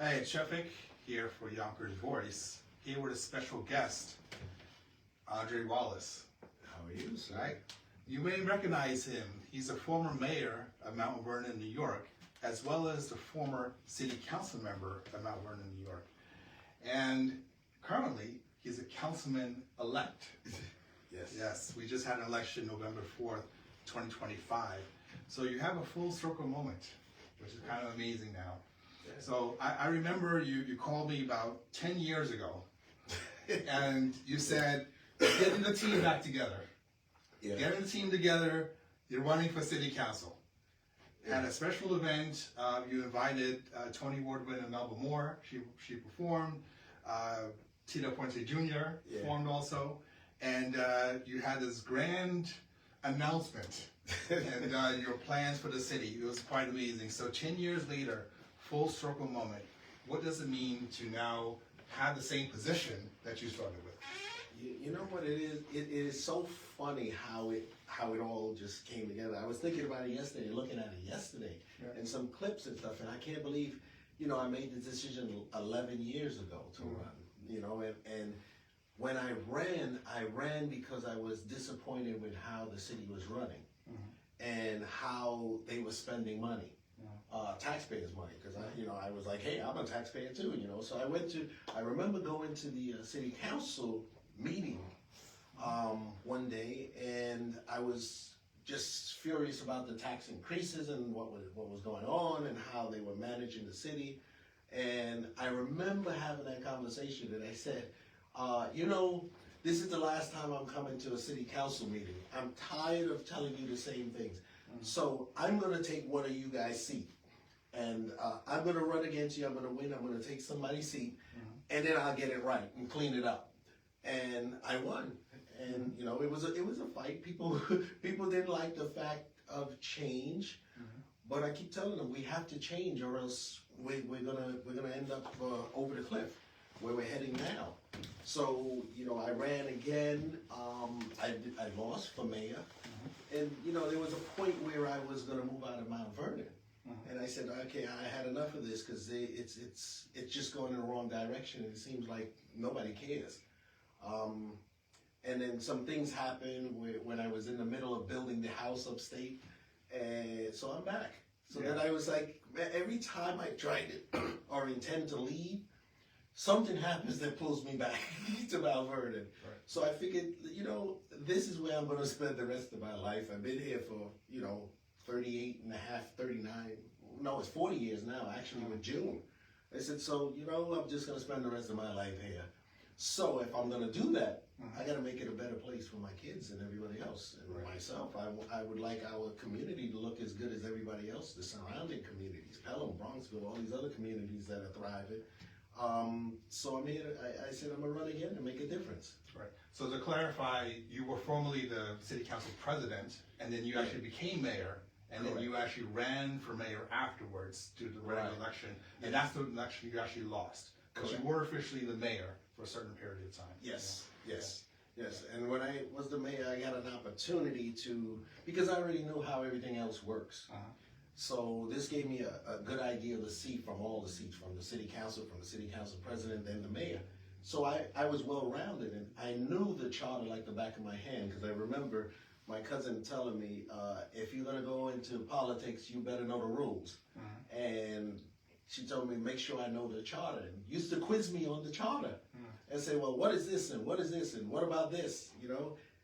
Hey, it's Shefik here for Yonkers Voice, here with a special guest, Andre Wallace. How are you, sir? Right? You may recognize him. He's a former mayor of Mount Vernon, New York, as well as the former city council member of Mount Vernon, New York. And currently, he's a councilman-elect. Yes. Yes, we just had an election November 4th, 2025. So you have a full circle moment, which is kind of amazing now. So I remember you called me about 10 years ago, and you said, getting the team back together. Yeah. Getting the team together, you're running for city council. At a special event, you invited Tony Award winner Melba Moore. She performed. Tito Puente Jr. performed also. And you had this grand announcement and your plans for the city. It was quite amazing. So 10 years later, full circle moment. What does it mean to now have the same position that you started with? You know what it is? It is so funny how it all just came together. I was thinking about it yesterday, looking at it yesterday, and some clips and stuff, and I can't believe, I made the decision 11 years ago to run, and when I ran because I was disappointed with how the city was running and how they were spending money. Taxpayers' money, because I was like, hey, I'm a taxpayer too, So I remember going to the city council meeting one day, and I was just furious about the tax increases and what was going on and how they were managing the city. And I remember having that conversation, and I said, this is the last time I'm coming to a city council meeting. I'm tired of telling you the same things. So I'm going to take one of you guys' seat. And I'm going to run against you. I'm going to win. I'm going to take somebody's seat. And then I'll get it right and clean it up. And I won. And, it was a fight. People didn't like the fact of change. But I keep telling them we have to change, or else we're gonna end up over the cliff where we're heading now. So, I ran again. I lost for mayor. And, there was a point where I was going to move out of Mount Vernon. And I said, okay, I had enough of this, because it's just going in the wrong direction, and it seems like nobody cares. And then some things happened when I was in the middle of building the house upstate, and so I'm back. So then I was like, every time I try to or intend to leave, something happens that pulls me back to Mount Vernon. Right. So I figured, this is where I'm going to spend the rest of my life. I've been here for, 38 and a half, 39, no, it's 40 years now, actually, with June. I said, so, I'm just going to spend the rest of my life here. So if I'm going to do that, I got to make it a better place for my kids and everybody else, and myself. I would like our community to look as good as everybody else, the surrounding communities, Pelham, Bronxville, all these other communities that are thriving. So I'm here, I said I'm going to run again and make a difference. Right. So to clarify, you were formerly the city council president, and then you actually became mayor, and then you actually ran for mayor afterwards to the regular election, and that's the election you actually lost, because you were officially the mayor for a certain period of time. Yes, yes. And when I was the mayor, I got an opportunity to, because I already knew how everything else works. So this gave me a good idea of the seat, from all the seats, from the city council president, and the mayor. So I was well-rounded, and I knew the charter like the back of my hand, because I remember my cousin telling me, if you're going to go into politics, you better know the rules. And she told me, make sure I know the charter, and used to quiz me on the charter and say, well, what is this, and what is this, and what about this,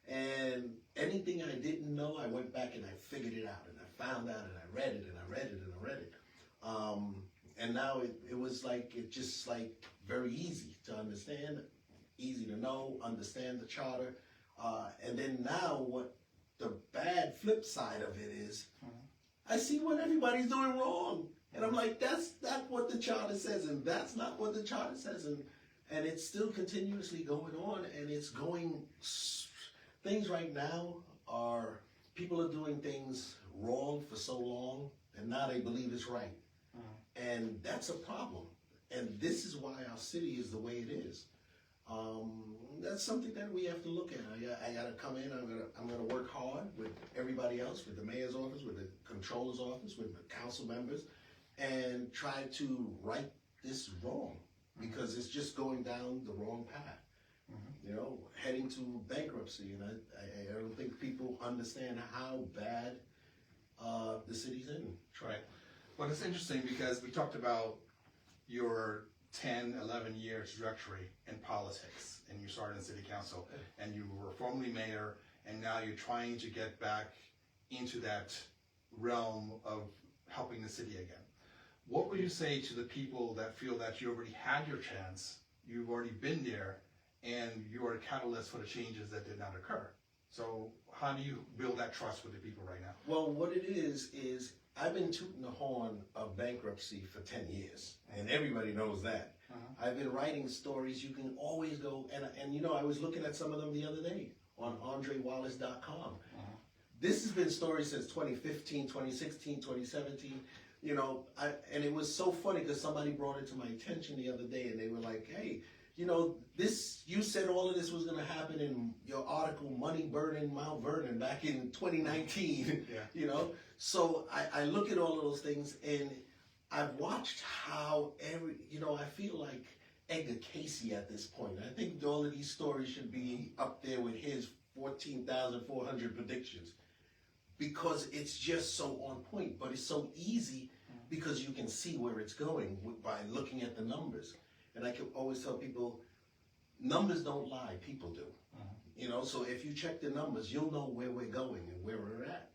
And anything I didn't know, I went back and I figured it out, and I found out, and I read it, and I read it, and I read it. And now it was like, very easy to understand, easy to know, understand the charter. And then now what the bad flip side of it is, I see what everybody's doing wrong. And I'm like, that's not what the charter says, and that's not what the charter says. And it's still continuously going on, and it's going, things right now are, people are doing things wrong for so long, and now they believe it's right. And that's a problem. And this is why our city is the way it is. That's something that we have to look at. I got to come in. I'm gonna work hard with everybody else, with the mayor's office, with the controller's office, with the council members, and try to right this wrong, because it's just going down the wrong path. You know, heading to bankruptcy, and I don't think people understand how bad the city's in. Right. Well, it's interesting because we talked about your 10, 11 year trajectory in politics, and you started in city council, and you were formerly mayor, and now you're trying to get back into that realm of helping the city again. What would you say to the people that feel that you already had your chance, you've already been there, and you are a catalyst for the changes that did not occur? So how do you build that trust with the people right now? Well, what it is I've been tooting the horn of bankruptcy for 10 years, and everybody knows that. I've been writing stories. You can always go, and you know, I was looking at some of them the other day on AndreWallace.com. This has been stories since 2015, 2016, 2017. You know, and it was so funny because somebody brought it to my attention the other day, and they were like, hey, you know, you said all of this was going to happen in your article, Money Burnin Mount Vernon, back in 2019, you know? So I look at all of those things, and I've watched how you know, I feel like Edgar Casey at this point. I think all of these stories should be up there with his 14,400 predictions, because it's just so on point, but it's so easy because you can see where it's going by looking at the numbers. And I can always tell people, numbers don't lie, people do. You know, so if you check the numbers, you'll know where we're going and where we're at.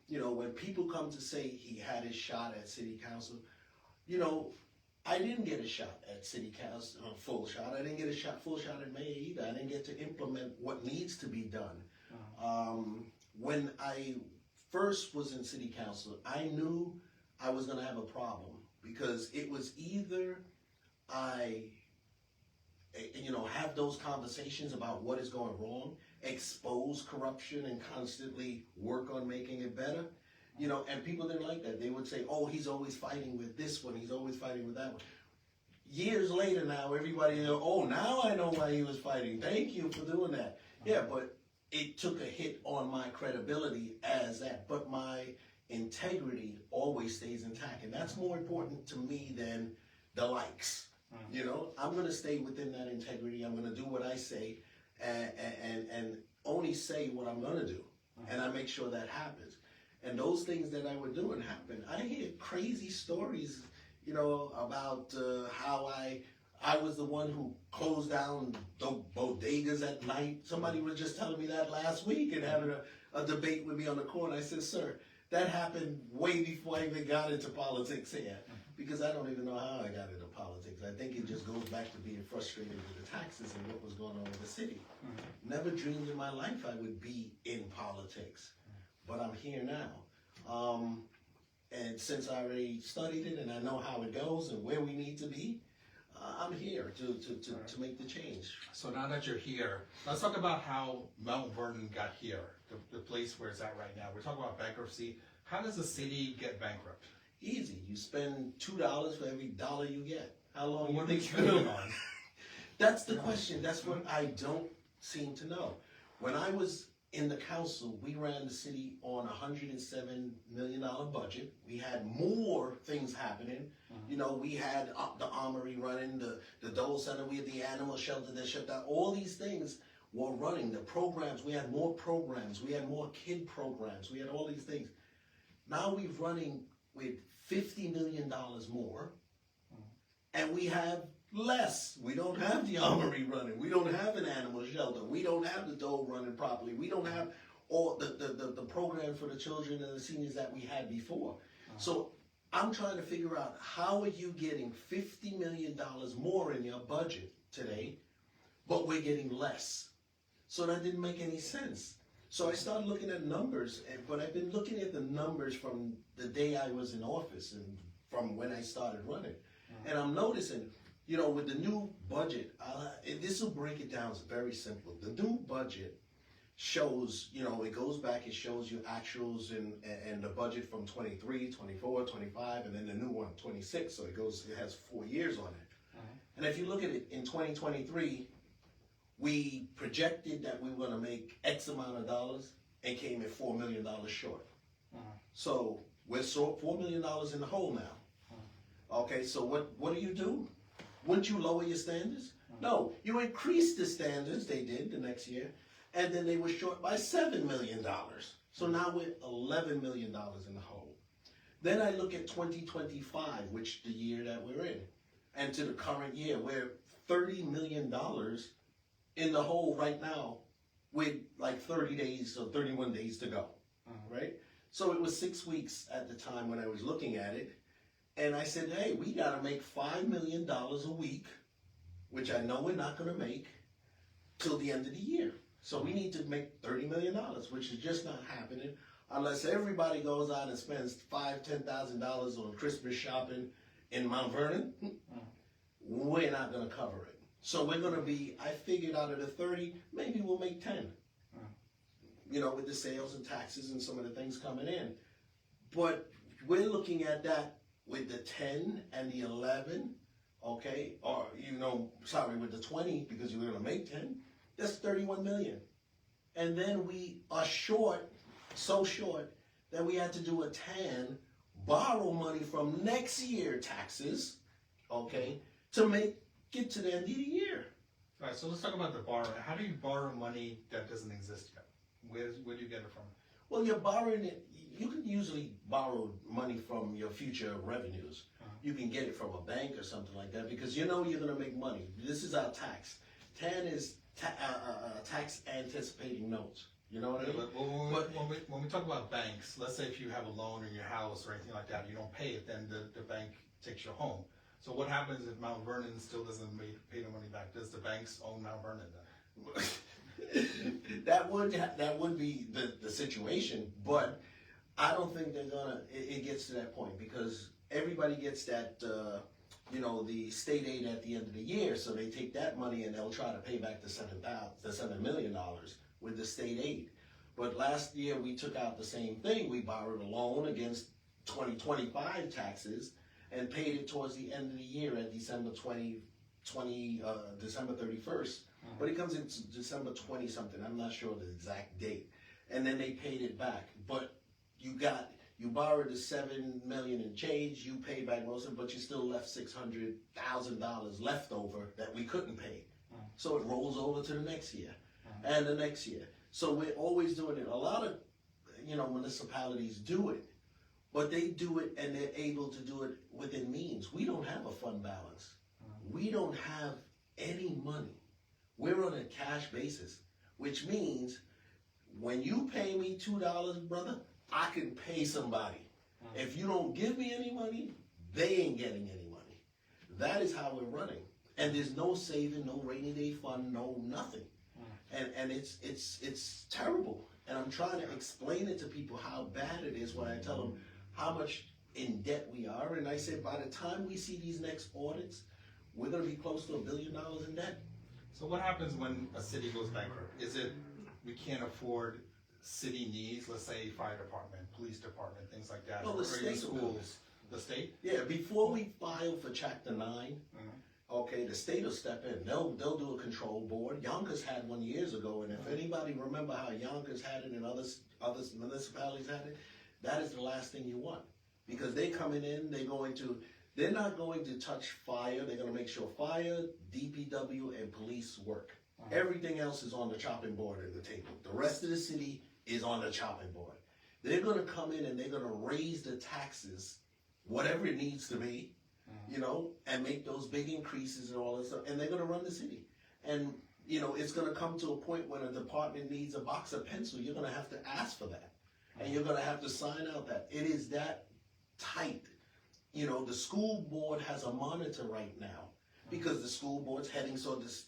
You know, when people come to say he had his shot at city council, you know, I didn't get a shot at city council, full shot. I didn't get a full shot at mayor either. I didn't get to implement what needs to be done. When I first was in city council, I knew I was going to have a problem, because it was either I, you know, have those conversations about what is going wrong, expose corruption, and constantly work on making it better. You know, and people didn't like that. They would say, oh, he's always fighting with this one, he's always fighting with that one. Years later now, everybody, oh, now I know why he was fighting. Thank you for doing that. Yeah, but it took a hit on my credibility as that. But my integrity always stays intact. And that's more important to me than the likes. You know, I'm going to stay within that integrity. I'm going to do what I say, and only say what I'm going to do. And I make sure that happens. And those things that I were doing happen. I hear crazy stories, you know, about how I was the one who closed down the bodegas at night. Somebody was just telling me that last week and having a debate with me on the corner. I said, sir, that happened way before I even got into politics here, because I don't even know how I got into politics. I think it just goes back to being frustrated with the taxes and what was going on with the city. Never dreamed in my life I would be in politics, but I'm here now. And since I already studied it and I know how it goes and where we need to be, I'm here to make the change. So now that you're here, let's talk about how Mount Vernon got here, the place where it's at right now. We're talking about bankruptcy. How does a city get bankrupt? Easy. You spend $2 for every dollar you get. How long What you are they think spending on? That's the question. That's what I don't seem to know. When I was in the council, we ran the city on a $107 million budget. We had more things happening. You know, we had the armory running, the Dole Center, we had the animal shelter that shut down. All these things were running. The programs, we had more programs. We had more kid programs. We had all these things. Now we're running with $50 million more, and we have less. We don't have the armory running. We don't have an animal shelter. We don't have the Dole running properly. We don't have all the programs for the children and the seniors that we had before. So I'm trying to figure out, how are you getting $50 million more in your budget today, but we're getting less? So that didn't make any sense. So I started looking at numbers, but I've been looking at the numbers from the day I was in office and from when I started running. And I'm noticing, you know, with the new budget, this will break it down. It's very simple. The new budget shows, you know, it goes back, it shows you actuals and the budget from 23, 24, 25, and then the new one, 26. So it has 4 years on it. And if you look at it in 2023, we projected that we were going to make X amount of dollars and came at $4 million short. So we're $4 million in the hole now. Okay, so what do? Wouldn't you lower your standards? No, you increased the standards, they did the next year, and then they were short by $7 million. So now we're $11 million in the hole. Then I look at 2025, which the year that we're in, and to the current year, we're $30 million in the hole right now with like 30 days or 31 days to go, right? So it was 6 weeks at the time when I was looking at it, and I said, hey, we gotta make $5 million a week, which I know we're not gonna make till the end of the year. So we need to make $30 million, which is just not happening unless everybody goes out and spends $5,000, $10,000 on Christmas shopping in Mount Vernon. We're not gonna cover it. So we're gonna be, I figured out of the 30, maybe we'll make 10. You know, with the sales and taxes and some of the things coming in. But we're looking at that with the 10 and the 11, okay, or, you know, sorry, with the 20, because you're gonna make 10, that's 31 million. And then we are short, so short, that we had to do a TAN, borrow money from next year taxes, okay, to get to the end of the year. All right, so let's talk about the borrowing. How do you borrow money that doesn't exist yet? Where do you get it from? Well, you're borrowing it. You can usually borrow money from your future revenues. You can get it from a bank or something like that because you know you're going to make money. This is our tax. TAN is tax anticipating notes. You know what I mean? But when we talk about banks, let's say if you have a loan in your house or anything like that, you don't pay it, then the bank takes your home. So what happens if Mount Vernon still doesn't pay the money back? Does the banks own Mount Vernon then? that would be the situation, but I don't think they're gonna. It gets to that point because everybody gets that, you know, the state aid at the end of the year, so they take that money and they'll try to pay back the $7 million with the state aid. But last year we took out the same thing. We borrowed a loan against 2025 taxes and paid it towards the end of the year at December 31st. But it comes in December 20 something. I'm not sure the exact date. And then they paid it back. But you borrowed the $7 million and change. You paid back most of it, but you still left $600,000 left over that we couldn't pay. So it rolls over to the next year and the next year. So we're always doing it. A lot of, you know, municipalities do it, but they do it and they're able to do it within means. We don't have a fund balance. We don't have any money. We're on a cash basis, which means when you pay me $2, brother, I can pay somebody. If you don't give me any money, they ain't getting any money. That is how we're running. And there's no saving, no rainy day fund, no nothing. And it's terrible. And I'm trying to explain it to people how bad it is when I tell them how much in debt we are. And I said, by the time we see these next audits, we're going to be close to $1 billion in debt. So what happens when a city goes bankrupt? Is it we can't afford city needs, let's say fire department, police department, things like that, Well, or the even state schools? The state? Yeah, before we file for Chapter 9, okay, the state will step in. They'll do a control board. Yonkers had one years ago, and if anybody remember how Yonkers had it and other municipalities had it, that is the last thing you want. Because they coming in, they're not going to touch fire. They're going to make sure fire, DPW, and police work. Everything else is on the chopping board at the table. The rest of the city is on the chopping board. They're going to come in and they're going to raise the taxes, whatever it needs to be, you know, and make those big increases and all that stuff. And they're going to run the city. And, you know, it's going to come to a point when a department needs a box of pencil. You're going to have to ask for that. And you're going to have to sign out that. It is that tight. You know, the school board has a monitor right now because the school board's heading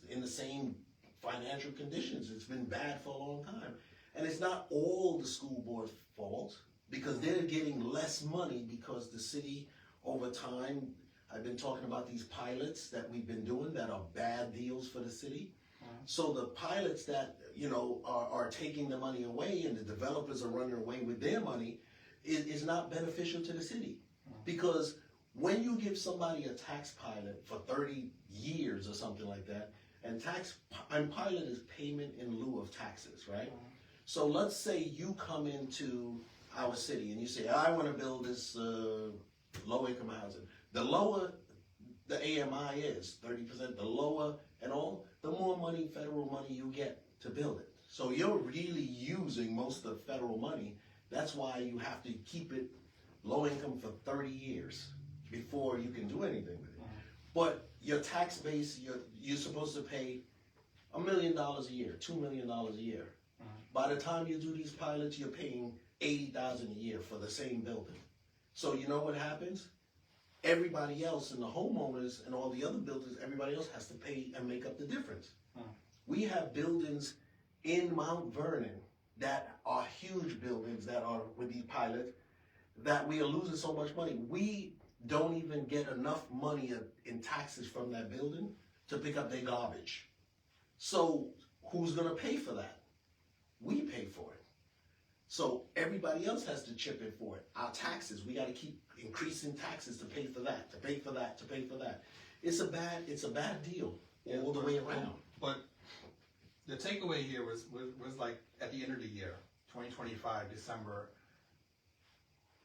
in the same financial conditions. It's been bad for a long time. And it's not all the school board's fault because they're getting less money because the city over time, I've been talking about these pilots that we've been doing that are bad deals for the city. So the pilots that, you know, are taking the money away and the developers are running away with their money is not beneficial to the city. Because when you give somebody a tax pilot for 30 years or something like that, and pilot is payment in lieu of taxes, right? So let's say you come into our city and you say, I want to build this low income housing. The lower the AMI is, 30%, the lower and all, the more money, federal money you get to build it. So you're really using most of the federal money. That's why you have to keep it low income for 30 years before you can do anything with it. But your tax base, you're supposed to pay $1 million a year, $2 million a year. By the time you do these pilots, you're paying $80,000 a year for the same building. So you know what happens? Everybody else and the homeowners and all the other builders, everybody else has to pay and make up the difference. We have buildings in Mount Vernon that are huge buildings that are with these pilots that we are losing so much money. We don't even get enough money in taxes from that building to pick up their garbage. So who's gonna pay for that? We pay for it. So everybody else has to chip in for it. Our taxes, we gotta keep increasing taxes to pay for that, to pay for that, to pay for that. It's a bad deal all the way around. But the takeaway here was like at the end of the year, 2025, December,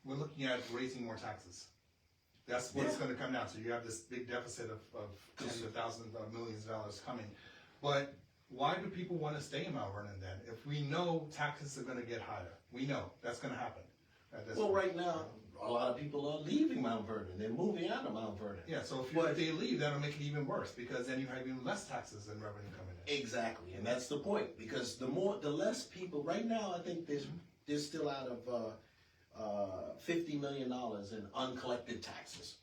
we're looking at raising more taxes. That's what it's going to come down to. You have this big deficit of tens of thousands of millions of dollars coming. But why do people want to stay in Mount Vernon then? If we know taxes are going to get higher, we know that's going to happen. Well, right now, a lot of people are leaving Mount Vernon. They're moving out of Mount Vernon. Yeah, so if they leave, that'll make it even worse because then you have even less taxes and revenue coming in. Exactly, and that's the point. Because the less people, right now, I think there's still out of $50 million in uncollected taxes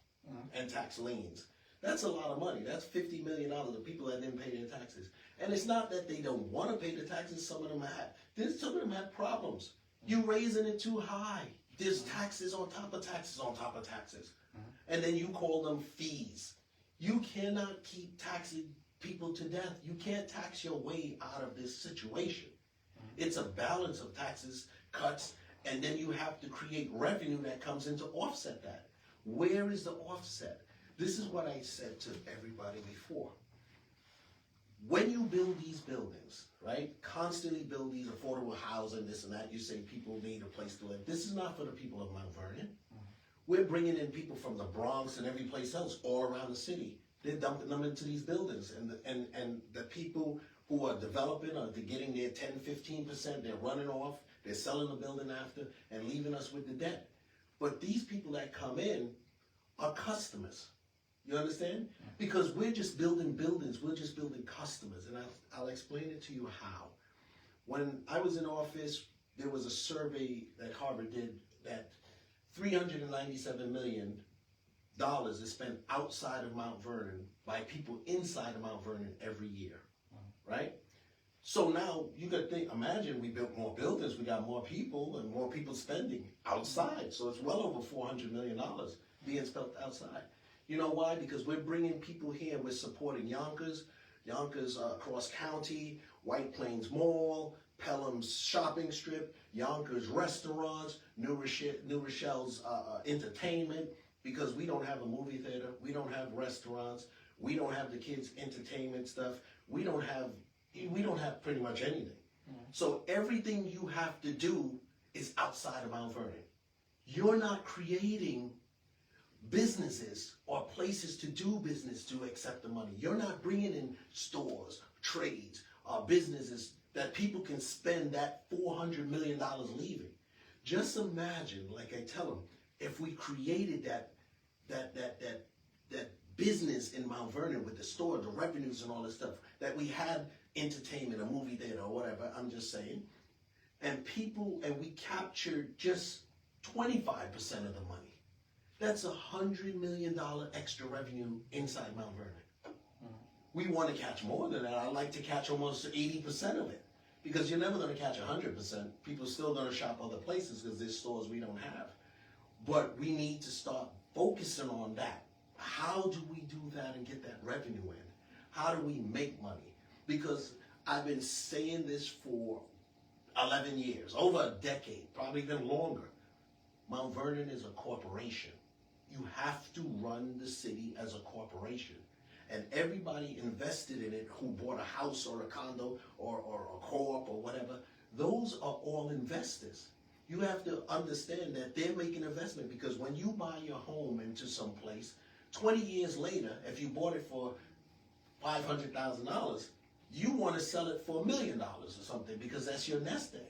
and tax liens. That's a lot of money. That's $50 million of people that didn't pay their taxes. And it's not that they don't want to pay the taxes. Some of them had problems. You raising it too high. There's taxes on top of taxes on top of taxes. And then you call them fees. You cannot keep taxing people to death. You can't tax your way out of this situation. It's a balance of taxes, cuts, and then you have to create revenue that comes in to offset that. Where is the offset? This is what I said to everybody before. When you build these buildings, right, constantly build these affordable housing, this and that, you say people need a place to live. This is not for the people of Mount Vernon. We're bringing in people from the Bronx and every place else all around the city. They're dumping them into these buildings. And the people who are developing are getting their 10, 15%, they're running off, they're selling the building after and leaving us with the debt. But these people that come in are customers. You understand? Because we're just building buildings, we're just building customers. And I'll explain it to you how. When I was in office, there was a survey that Harvard did that $397 million is spent outside of Mount Vernon by people inside of Mount Vernon every year, right? So now you got to think, imagine we built more buildings, we got more people and more people spending outside. So it's well over $400 million being spent outside. You know why? Because we're bringing people here, we're supporting Yonkers Cross County, White Plains Mall, Pelham's shopping strip, Yonkers restaurants, New Rochelle's entertainment, because we don't have a movie theater, we don't have restaurants, we don't have the kids' entertainment stuff, we don't have pretty much anything. So everything you have to do is outside of Mount Vernon. You're not creating businesses or places to do business to accept the money. You're not bringing in stores, trades, businesses that people can spend that $400 million leaving. Just imagine, like I tell them, if we created that business in Mount Vernon with the store, the revenues and all this stuff, that we had entertainment, a movie theater or whatever, I'm just saying, and we captured just 25% of the money. That's $100 million extra revenue inside Mount Vernon. We want to catch more than that. I like to catch almost 80% of it, because you're never going to catch 100%. People are still going to shop other places because there's stores we don't have. But we need to start focusing on that. How do we do that and get that revenue in? How do we make money? Because I've been saying this for 11 years, over a decade, probably even longer. Mount Vernon is a corporation. You have to run the city as a corporation. And everybody invested in it who bought a house or a condo or a co-op or whatever, those are all investors. you have to understand that they're making investment, because when you buy your home into some place, 20 years later, if you bought it for $500,000, you want to sell it for $1 million or something, because that's your nest egg.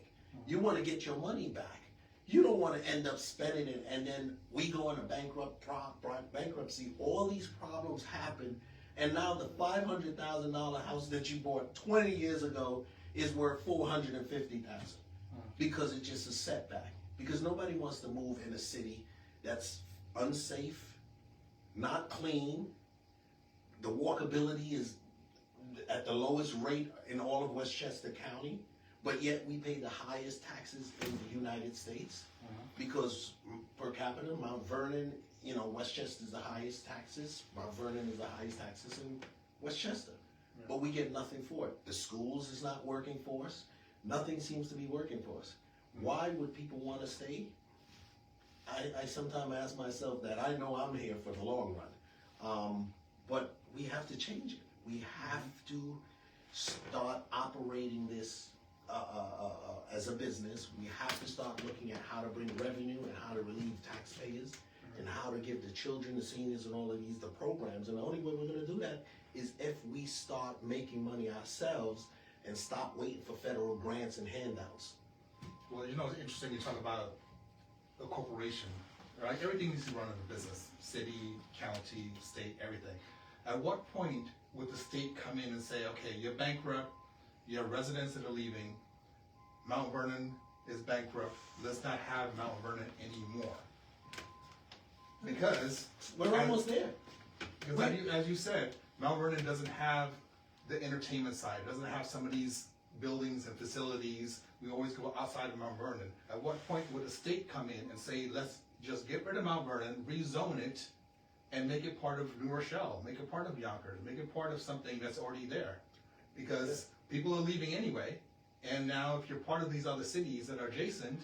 You want to get your money back. You don't want to end up spending it and then we go into bankruptcy. All these problems happen, and now the $500,000 house that you bought 20 years ago is worth $450,000 because it's just a setback. Because nobody wants to move in a city that's unsafe, not clean. The walkability is at the lowest rate in all of Westchester County, but yet we pay the highest taxes in the United States because per capita, Mount Vernon, you know, Westchester is the highest taxes. Mount Vernon is the highest taxes in Westchester, but we get nothing for it. The schools is not working for us. Nothing seems to be working for us. Why would people want to stay? I sometimes ask myself that. I know I'm here for the long run, but we have to change it. We have to start operating this as a business. We have to start looking at how to bring revenue and how to relieve taxpayers and how to give the children, the seniors, and all of these the programs. And the only way we're going to do that is if we start making money ourselves and stop waiting for federal grants and handouts. Well, you know, it's interesting you talk about a corporation, right? Everything needs to run as a business, city, county, state, everything. At what point would the state come in and say, okay, you're bankrupt, you have residents that are leaving, Mount Vernon is bankrupt, let's not have Mount Vernon anymore? Because we're almost there. Because as you said, Mount Vernon doesn't have the entertainment side, doesn't have some of these buildings and facilities. We always go outside of Mount Vernon. At what point would the state come in and say, let's just get rid of Mount Vernon, rezone it, and make it part of New Rochelle, make it part of Yonkers, make it part of something that's already there? Because people are leaving anyway, and now if you're part of these other cities that are adjacent,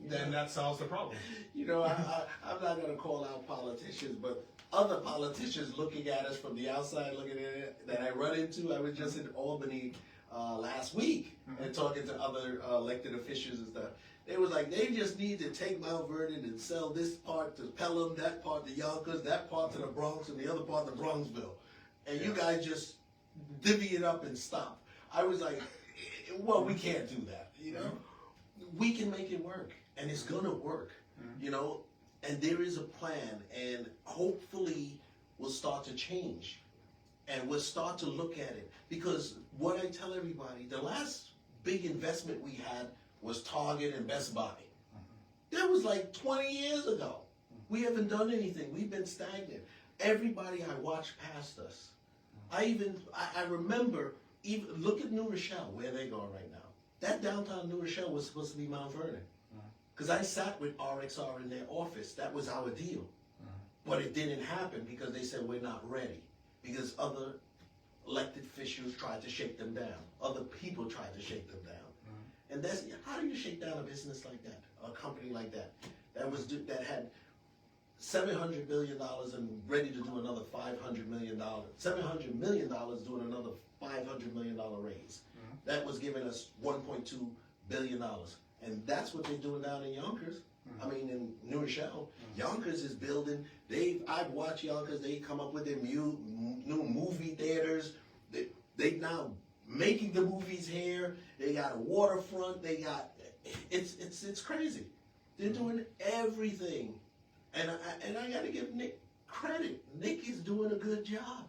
then that solves the problem. You know, I'm not going to call out politicians, but other politicians looking at us from the outside, looking at it, that I run into. I was just in Albany last week and talking to other elected officials and stuff. They was like, they just need to take Mount Vernon and sell this part to Pelham, that part to Yonkers, that part to the Bronx, and the other part to Bronxville. And you guys just divvy it up and stop. I was like, well, we can't do that, you know? We can make it work, and it's gonna work, you know? And there is a plan, and hopefully we'll start to change. And we'll start to look at it. Because what I tell everybody, the last big investment we had was Target and Best Buy. That was like 20 years ago. We haven't done anything. We've been stagnant. Everybody I watch past us. I remember, even look at New Rochelle, where they're going right now. That downtown New Rochelle was supposed to be Mount Vernon. Because I sat with RXR in their office. That was our deal. But it didn't happen because they said we're not ready. Because other elected officials tried to shake them down. Other people tried to shake them down. And that's, how do you shake down a business like that, a company like that, that had $700 million and ready to do another $500 million, $700 million doing another $500 million raise. That was giving us $1.2 billion. And that's what they're doing down in Yonkers. I mean, in New Rochelle. Yonkers is building, I've watched Yonkers, they come up with their new movie theaters. They now making the movies here. They got a waterfront. They got, it's crazy. They're doing everything. And I got to give Nick credit. Nick is doing a good job.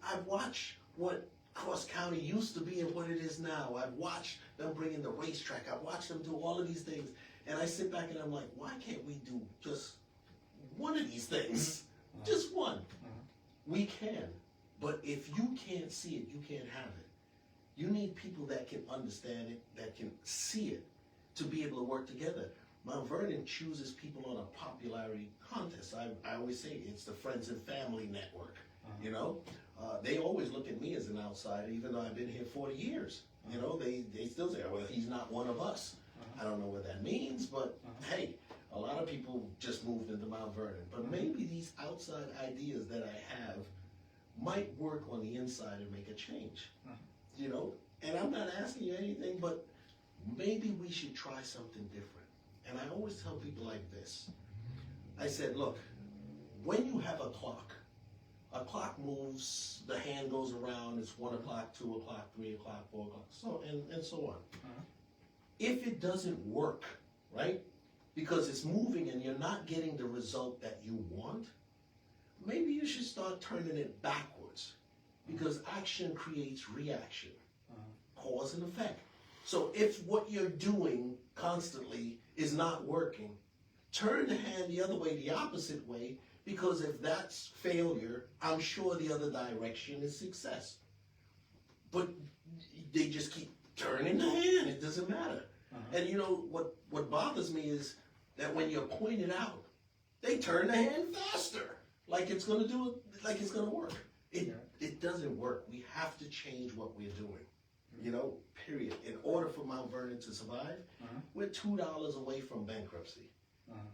I've watched what Cross County used to be and what it is now. I've watched them bring in the racetrack. I've watched them do all of these things. And I sit back and I'm like, why can't we do just one of these things? Just one. We can. But if you can't see it, you can't have it. You need people that can understand it, that can see it, to be able to work together. Mount Vernon chooses people on a popularity contest. I always say it's the Friends and Family Network. You know, they always look at me as an outsider, even though I've been here 40 years. You know, they still say, well, he's not one of us. I don't know what that means, but hey, a lot of people just moved into Mount Vernon. But maybe these outside ideas that I have might work on the inside and make a change. You know, and I'm not asking you anything, but maybe we should try something different. And I always tell people like this. I said, look, when you have a clock moves, the hand goes around, it's 1 o'clock, 2 o'clock, 3 o'clock, 4 o'clock, so and so on. If it doesn't work, right, because it's moving and you're not getting the result that you want, maybe you should start turning it backwards, because action creates reaction, cause and effect. So if what you're doing constantly is not working, turn the hand the other way, the opposite way, because if that's failure, I'm sure the other direction is success. But they just keep turning the hand, it doesn't matter. And you know, what bothers me is that when you're pointed out, they turn the hand faster, like it's gonna do it, like it's gonna work. It doesn't work. We have to change what we're doing, you know, period. In order for Mount Vernon to survive, we're $2 away from bankruptcy.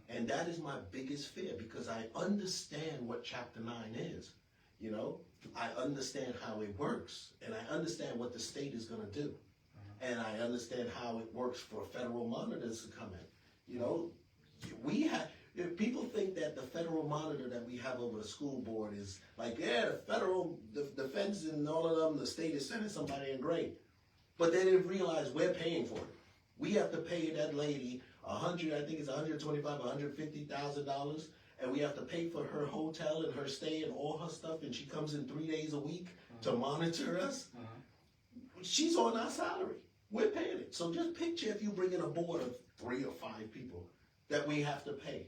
And that is my biggest fear, because I understand what Chapter 9 is, you know. I understand how it works, and I understand what the state is going to do. And I understand how it works for federal monitors to come in. You know, we have, if people think that the federal monitor that we have over the school board is like, yeah, the federal, the feds and all of them, the state is sending somebody in, great. But they didn't realize we're paying for it. We have to pay that lady I think it's $125,000, $150,000, and we have to pay for her hotel and her stay and all her stuff, and she comes in 3 days a week to monitor us. She's on our salary. We're paying it. So just picture if you bring in a board of 3 or 5 people that we have to pay.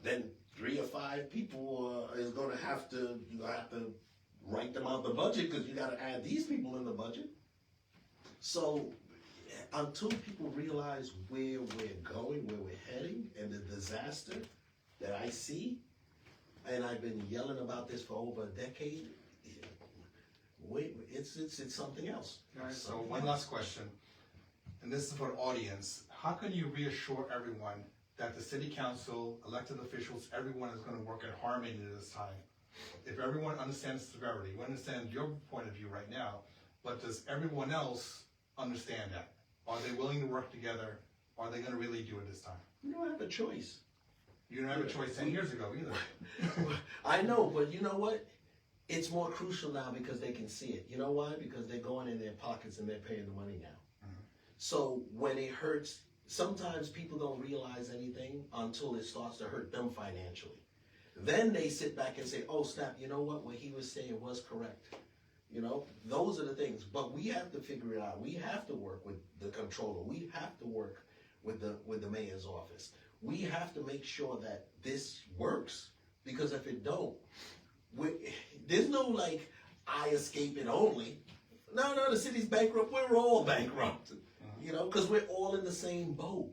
Then 3 or 5 people is going to have to, you have to write them out the budget, because you got to add these people in the budget. So until people realize where we're going, where we're heading, and the disaster that I see, and I've been yelling about this for over a decade, it's something else. All right, so one last question, and this is for the audience. How can you reassure everyone that the city council, elected officials, everyone is going to work in harmony this time? If everyone understands severity, we understand your point of view right now, but does everyone else understand that? Are they willing to work together? Are they going to really do it this time? You don't have a choice. You don't have a choice 10 years ago either. I know, but you know what? It's more crucial now because they can see it. You know why? Because they're going in their pockets and they're paying the money now. So when it hurts, sometimes people don't realize anything until it starts to hurt them financially. Then they sit back and say, oh snap, you know what he was saying was correct. You know, those are the things. But we have to figure it out. We have to work with the controller. We have to work with the mayor's office. We have to make sure that this works. Because if it don't, there's no like, I escape it only. No, the city's bankrupt. We're all bankrupt. You know, because we're all in the same boat.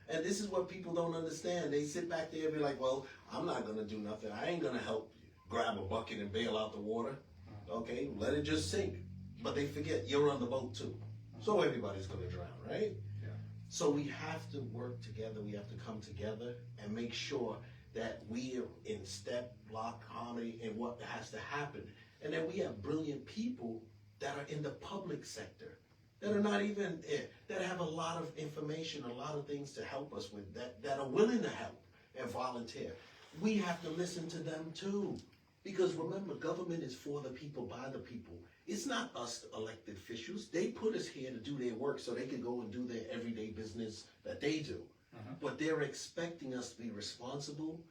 And this is what people don't understand. They sit back there and be like, well, I'm not going to do nothing. I ain't going to help grab a bucket and bail out the water. Okay, let it just sink. But they forget you're on the boat too. So everybody's going to drown, right? Yeah. So we have to work together. We have to come together and make sure that we are in step, lock, harmony in what has to happen. And then we have brilliant people that are in the public sector, that are not even, that have a lot of information, a lot of things to help us with, that are willing to help and volunteer. We have to listen to them too. Because remember, government is for the people, by the people. It's not us elected officials. They put us here to do their work so they can go and do their everyday business that they do. But they're expecting us to be responsible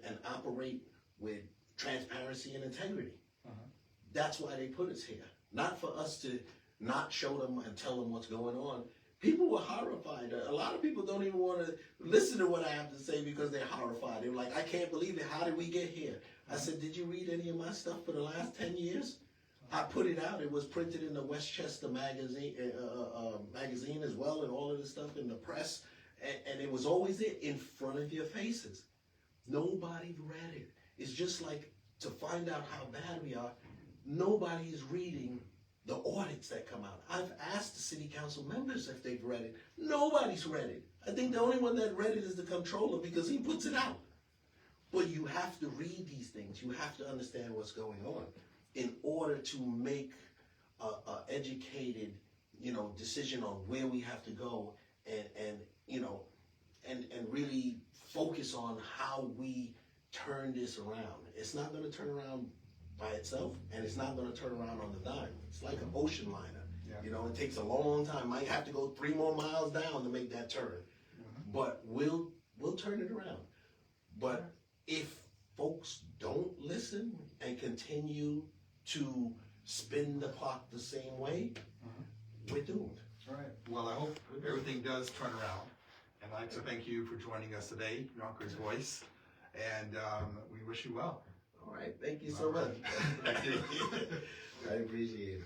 and operate with transparency and integrity. That's why they put us here. Not for us to not show them and tell them what's going on. People were horrified. A lot of people don't even want to listen to what I have to say because they're horrified. They're like, I can't believe it. How did we get here? I said, did you read any of my stuff for the last 10 years? I put it out. It was printed in the Westchester magazine as well, and all of this stuff in the press. And it was always there in front of your faces. Nobody read it. It's just like, to find out how bad we are, nobody is reading the audits that come out. I've asked the city council members if they've read it. Nobody's read it. I think the only one that read it is the controller because he puts it out. But you have to read these things. You have to understand what's going on in order to make an educated, decision on where we have to go and you know, and really focus on how we turn this around. It's not going to turn around by itself, and it's not going to turn around on the dime. It's like an ocean liner. Yeah. You know, it takes a long time. Might have to go 3 more miles down to make that turn, but we'll turn it around. But if folks don't listen and continue to spin the clock the same way, we're doomed. All right. Well, I hope everything does turn around. And I'd like to thank you for joining us today, Yonkers Voice. And we wish you well. All right. Thank you so much. Thank you. I appreciate it.